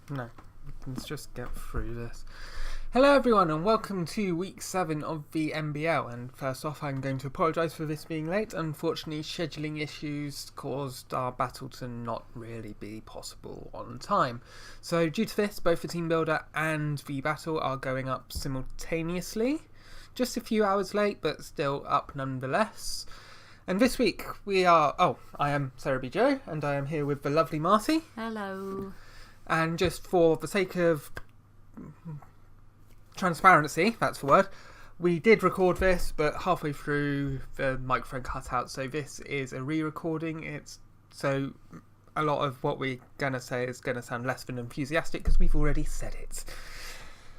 No, let's just get through this. Hello everyone and welcome to week 7 of the MBL, and first off I'm going to apologise for this being late. Unfortunately, scheduling issues caused our battle to not really be possible on time. So due to this, both the Teambuilder and the battle are going up simultaneously. Just a few hours late, but still up nonetheless. And this week I am Serebii Joe, and I am here with the lovely Marty. Hello. And just for the sake of transparency, that's the word, we did record this, but halfway through the microphone cut out, so this is a re-recording. So a lot of what we're going to say is going to sound less than enthusiastic because we've already said it.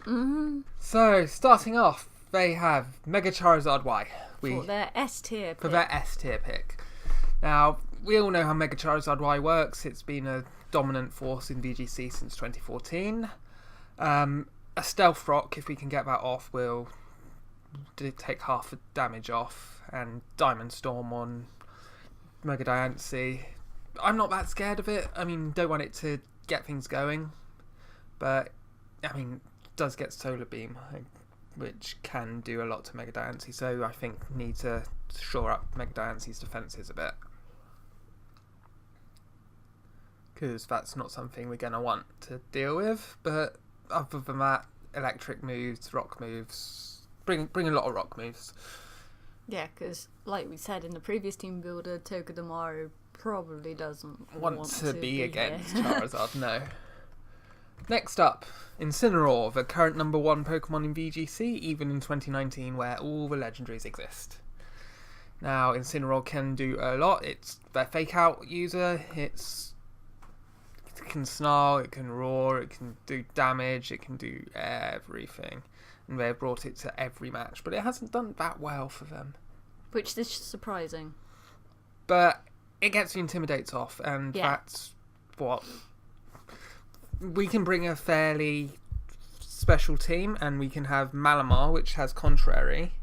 Mm-hmm. So, starting off, they have Mega Charizard Y. For their S tier pick. For their S tier pick. Now, we all know how Mega Charizard Y works. It's been a dominant force in VGC since 2014. A Stealth Rock, if we can get that off, will take half the damage off. And Diamond Storm on Mega Diancie. I'm not that scared of it. I mean, don't want it to get things going. But, I mean, it does get Solar Beam, which can do a lot to Mega Diancie. So I think need to shore up Mega Diancie's defences a bit. Because that's not something we're going to want to deal with. But other than that, electric moves, rock moves, bring a lot of rock moves. Yeah, because like we said in the previous Teambuilder, Togedemaru probably doesn't want to be against here. Charizard, no. Next up, Incineroar, the current number 1 Pokemon in VGC, even in 2019 where all the legendaries exist. Now, Incineroar can do a lot. It's their fake out user. It can snarl, it can roar, it can do damage, it can do everything. And they've brought it to every match, but it hasn't done that well for them. Which is surprising. But it gets the Intimidates off, and that's what... We can bring a fairly special team, and we can have Malamar, which has Contrary.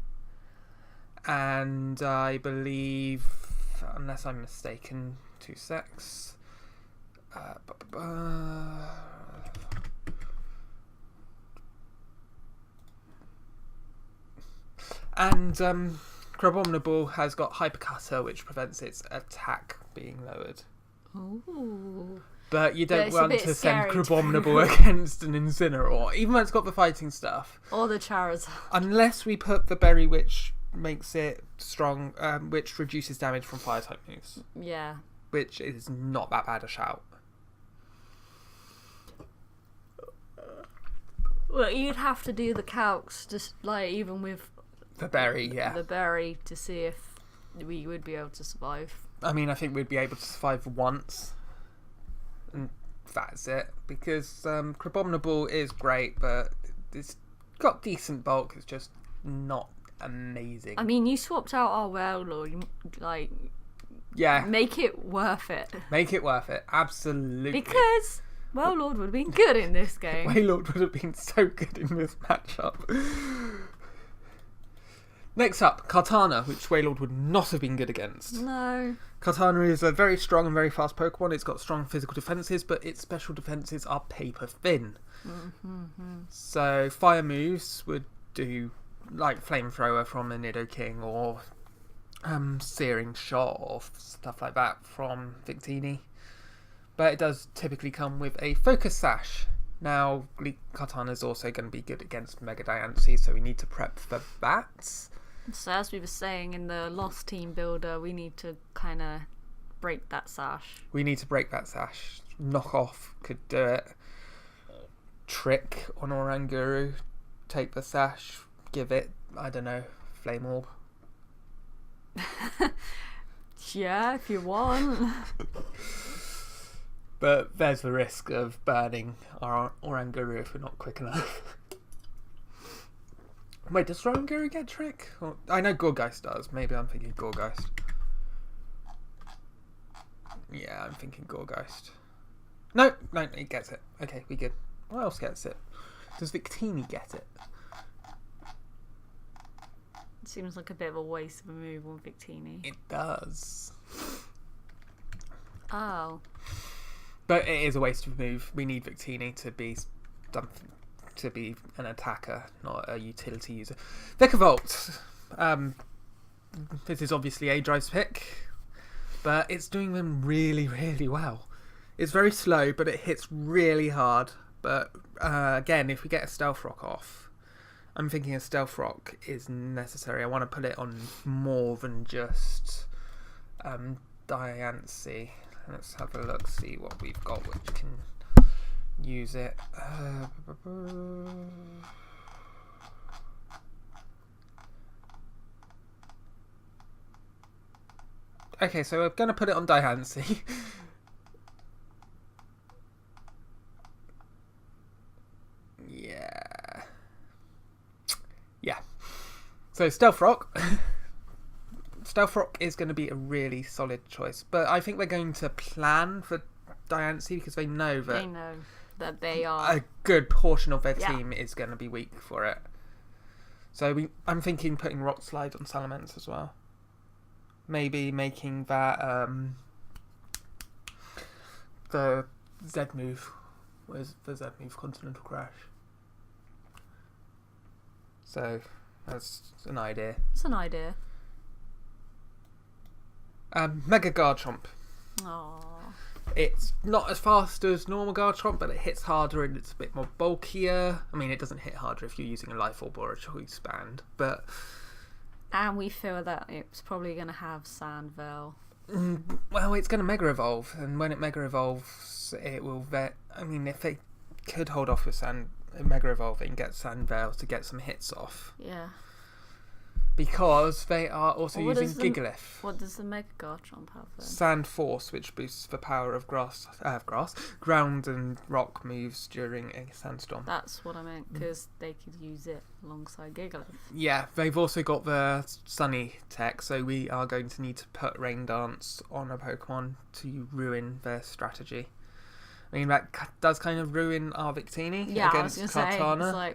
And I believe, unless I'm mistaken, 2 secs... And Crabominable has got Hypercutter, which prevents its attack being lowered. Ooh. But you don't want to send scary Crabominable against an Incineroar, even though it's got the fighting stuff. Or the Charizard. Unless we put the Berry, which makes it strong, which reduces damage from fire-type moves. Yeah. Which is not that bad a shout. Well, you'd have to do the calcs, just like even with the Berry, yeah. The Berry, to see if we would be able to survive. I mean, I think we'd be able to survive once. And that's it. Because Crabominable is great, but it's got decent bulk. It's just not amazing. I mean, you swapped out our Wailord, like... Yeah. Make it worth it. Make it worth it. Absolutely. Because... Wailord would have been good in this game. Wailord would have been so good in this matchup. Next up, Kartana, which Wailord would not have been good against. No. Kartana is a very strong and very fast Pokemon. It's got strong physical defences, but its special defences are paper thin. Mm-hmm. So fire moves would do, like Flamethrower from a Nidoking, or Searing Shot, or stuff like that from Victini. But it does typically come with a Focus Sash. Now, Kartana is also going to be good against Mega Diancie, so we need to prep for that. So as we were saying in the Lost Teambuilder, we need to kind of break that sash. We need to break that sash. Knockoff could do it. Trick on Oranguru. Take the sash. Give it, I don't know, Flame Orb. Yeah, if you want. But there's the risk of burning our Oranguru if we're not quick enough. Wait, does Oranguru get Trick? Or, I know Gorgeist does. Maybe I'm thinking Gorgeist. Yeah, I'm thinking Gorgeist. No, it gets it. Okay, we good. What else gets it? Does Victini get it? It seems like a bit of a waste of a move on Victini. It does. Oh. But it is a waste of move. We need Victini to be an attacker, not a utility user. Vikavolt. This is obviously aDrive's pick, but it's doing them really, really well. It's very slow, but it hits really hard. But again, if we get a Stealth Rock off, I'm thinking a Stealth Rock is necessary. I want to put it on more than just Diancie. Let's have a look, see what we've got which can use it. Okay, so we're going to put it on Diancie. Yeah. So Stealth Rock. Stealth Rock is going to be a really solid choice, but I think we're going to plan for Diancie because they know that they are a good portion of their team is going to be weak for it. So I'm thinking putting Rock Slide on Salamence as well. Maybe making that the Z move. Where's the Z move? Continental Crash. So that's an idea. It's an idea. Mega Garchomp. Aww. It's not as fast as normal Garchomp, but it hits harder and it's a bit more bulkier. I mean, it doesn't hit harder if you're using a Life Orb or a Choice Band, but... And we feel that it's probably going to have Sandveil. Well, it's going to Mega Evolve, and when it Mega Evolves, it will... I mean, if they could hold off with Mega Evolving, get Sandveil to get some hits off. Yeah. Because they are also using Gigalith. What does the Mega Garchomp have then? Sand Force, which boosts the power of ground and rock moves during a sandstorm. That's what I meant, because they could use it alongside Gigalith. Yeah, they've also got the Sunny tech, so we are going to need to put Rain Dance on a Pokemon to ruin their strategy. I mean, that does kind of ruin our Victini against Kartana.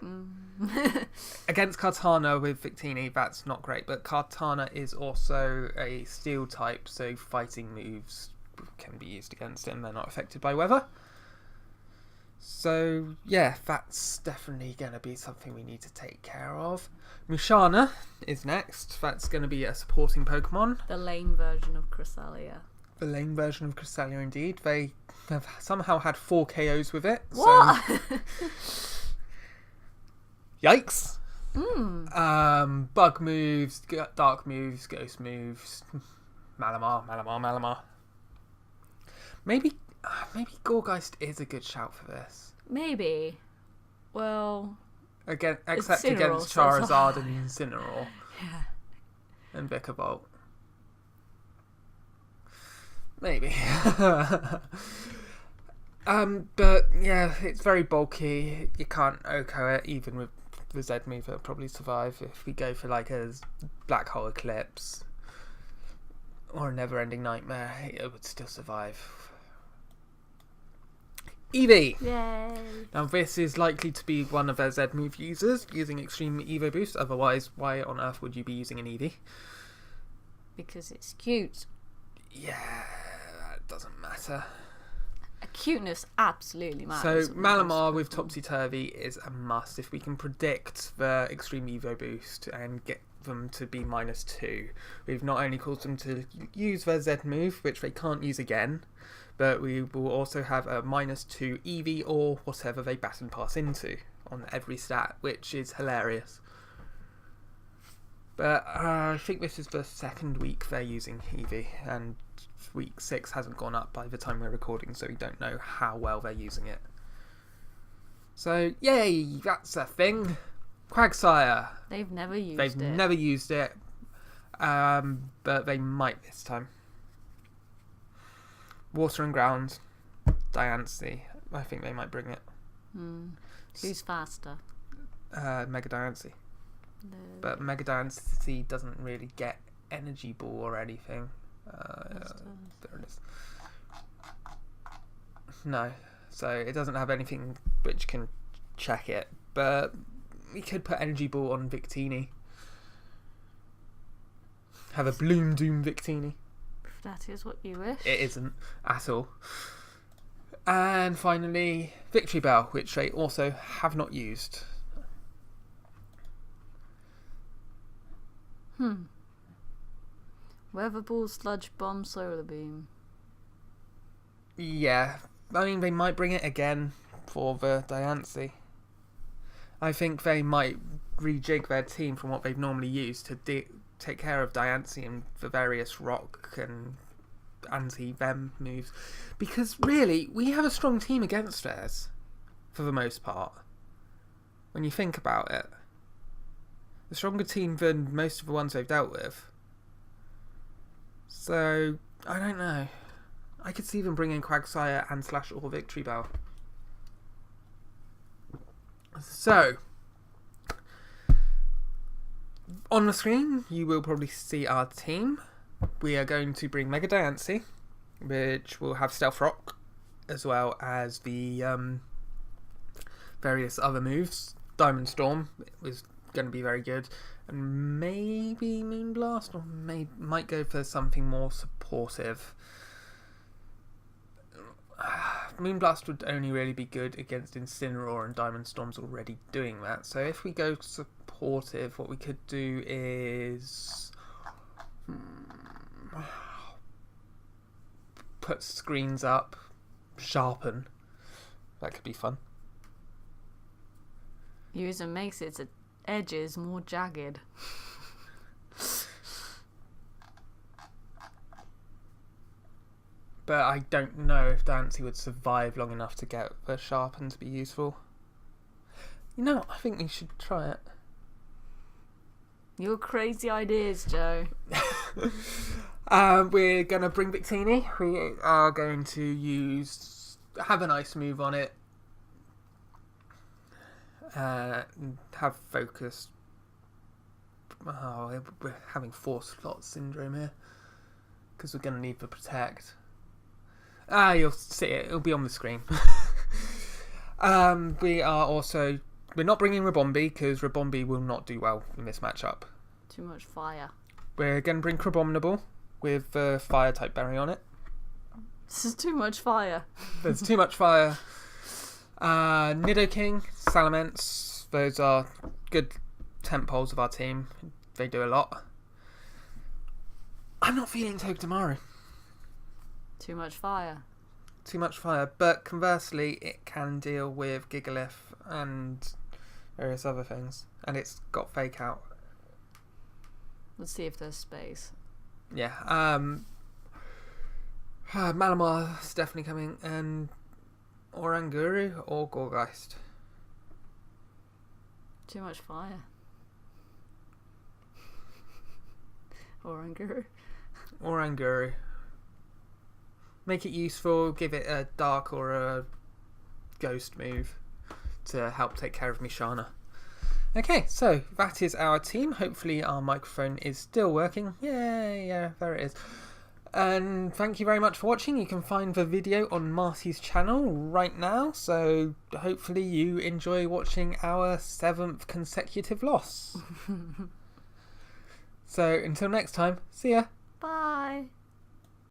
Against Kartana with Victini, that's not great, but Kartana is also a steel type, so fighting moves can be used against it and they're not affected by weather. So, yeah, that's definitely going to be something we need to take care of. Mushana is next. That's going to be a supporting Pokemon. The lame version of Cresselia. The lame version of Cresselia, indeed. They have somehow had 4 KOs with it. What? So... Yikes. Bug moves, dark moves, ghost moves. Malamar. Maybe Gorgeist is a good shout for this. Maybe. Well... Except against Charizard and Incineroar. Yeah. And Vikavolt. Maybe. But yeah, it's very bulky. You can't OHKO it, even with the Z move. It'll probably survive. If we go for like a Black Hole Eclipse or a Never Ending Nightmare, it would still survive. Eevee! Yay! Now this is likely to be one of their Z move users using Extreme Evo Boost. Otherwise, why on earth would you be using an Eevee? Because it's cute. Yeah, that doesn't matter. Cuteness absolutely matters. So Malamar with Topsy Turvy is a must. If we can predict the Extreme Evo Boost and get them to be -2, we've not only caused them to use their Z move, which they can't use again, but we will also have a -2 Eevee or whatever they baton pass into on every stat, which is hilarious. But I think this is the second week they're using Eevee, and week 6 hasn't gone up by the time we're recording, so we don't know how well they're using it. So, yay, that's a thing. Quagsire. They've never used it. They've never used it, but they might this time. Water and Ground, Diancie. I think they might bring it. Who's faster? Mega Diancie. No. But Mega Diancie doesn't really get Energy Ball or anything. There it is. No, so it doesn't have anything which can check it. But we could put Energy Ball on Victini. Have a Bloom Doom Victini. That is what you wish. It isn't at all. And finally, Victory Bell, which they also have not used. Weather Ball, Sludge Bomb, Solar Beam. Yeah, I mean, they might bring it again for the Diancie. I think they might rejig their team from what they've normally used to take care of Diancie and the various rock and anti-them moves. Because really, we have a strong team against theirs, for the most part. When you think about it. A stronger team than most of the ones they've dealt with. So, I don't know. I could see them bringing Quagsire and / or Victory Bell. So, on the screen, you will probably see our team. We are going to bring Mega Diancie, which will have Stealth Rock, as well as the various other moves. Diamond Storm was going to be very good, and maybe Moonblast, or might go for something more supportive. Moonblast would only really be good against Incineroar, and Diamond Storm's already doing that. So if we go supportive, what we could do is put screens up, sharpen. That could be fun. User makes its edges more jagged. But I don't know if Diancie would survive long enough to get the sharpen to be useful. You know, I think we should try it. Your crazy ideas, Joe. We're going to bring Victini. We are going to have an ice move on it. Have focus. Oh, we're having 4 slot syndrome here. Because we're going to need the protect. You'll see it. It'll be on the screen. We're not bringing Rabombi because Rabombi will not do well in this matchup. Too much fire. We're going to bring Crabominable with fire type berry on it. This is too much fire. There's too much fire. Nidoking, Salamence. Those are good temp poles of our team. They do a lot. I'm not feeling Togedemaru. Too much fire. Too much fire, but conversely, it can deal with Gigalith and various other things, and it's got Fake Out. Let's see if there's space. Yeah, Malamar's definitely coming, and Oranguru or Gorgeist. Too much fire. Oranguru. Oranguru. Make it useful, give it a dark or a ghost move to help take care of Mishana. Okay, so that is our team. Hopefully our microphone is still working. Yeah, there it is. And thank you very much for watching. You can find the video on Marty's channel right now, so hopefully you enjoy watching our 7th consecutive loss. So until next time, see ya. Bye.